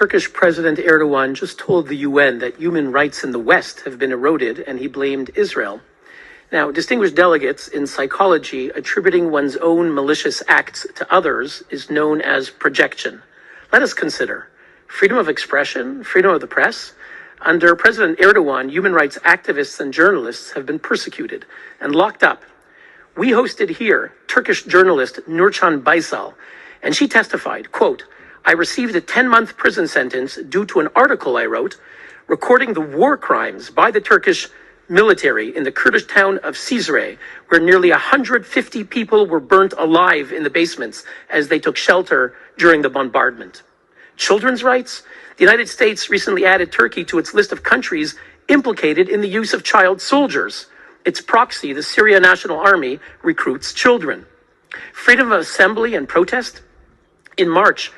Turkish President Erdogan just told the UN that human rights in the West have been eroded, and he blamed Israel. Now, distinguished delegates, in psychology, attributing one's own malicious acts to others is known as projection. Let us consider freedom of expression, freedom of the press. Under President Erdogan, human rights activists and journalists have been persecuted and locked up. We hosted here Turkish journalist Nurcan Baysal, and she testified, quote, "I received a 10-month prison sentence due to an article I wrote recording the war crimes by the Turkish military in the Kurdish town of Cizre, where nearly 150 people were burnt alive in the basements as they took shelter during the bombardment." Children's rights? The United States recently added Turkey to its list of countries implicated in the use of child soldiers. Its proxy, the Syria National Army, recruits children. Freedom of assembly and protest? In March,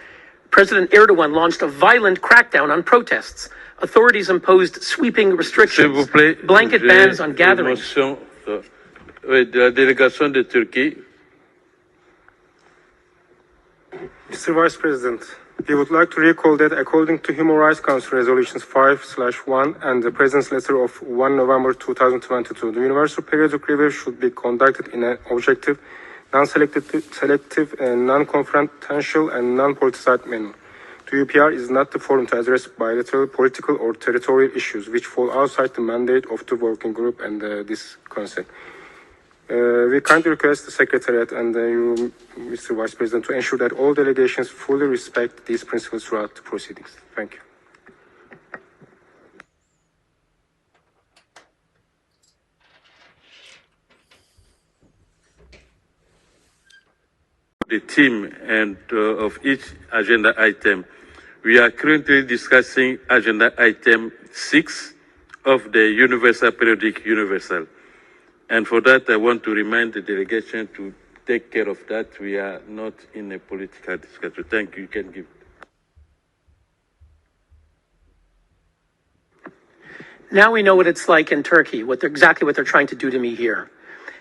President Erdogan launched a violent crackdown on protests. Authorities imposed sweeping restrictions, blanket bans on gatherings. De la délégation de Turquie. Mr. Vice President, we would like to recall that according to Human Rights Council Resolutions 5/1 and the President's Letter of 1 November 2022, the Universal Periodic Review should be conducted in an objective, non-selective, non-confrontational and non-politicized manner. The UPR is not the forum to address bilateral, political or territorial issues which fall outside the mandate of the working group and this Conseil. We kindly request the Secretariat and you, Mr. Vice President, to ensure that all delegations fully respect these principles throughout the proceedings. Thank you. The theme and of each agenda item. We are currently discussing agenda item 6 of the Universal Periodic Universal. And for that, I want to remind the delegation to take care of that. We are not in a political discussion. Thank you. You can give. Now we know what it's like in Turkey, exactly what they're trying to do to me here.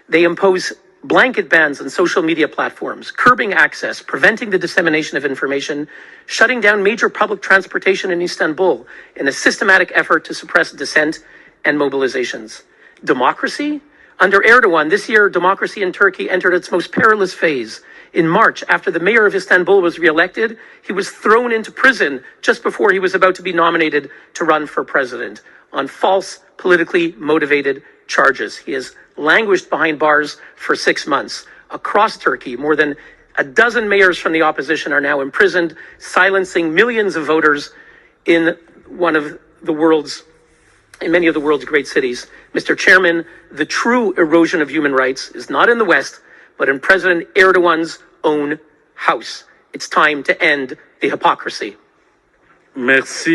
They impose blanket bans on social media platforms, curbing access, preventing the dissemination of information, shutting down major public transportation in Istanbul in a systematic effort to suppress dissent and mobilizations. Democracy? Under Erdogan, this year, democracy in Turkey entered its most perilous phase. In March, after the mayor of Istanbul was reelected, he was thrown into prison just before he was about to be nominated to run for president on false, politically motivated charges. He has languished behind bars for 6 months. Across Turkey, more than a dozen mayors from the opposition are now imprisoned, silencing millions of voters in many of the world's great cities. Mr. Chairman, the true erosion of human rights is not in the West, but in President Erdogan's own house. It's time to end the hypocrisy. Merci.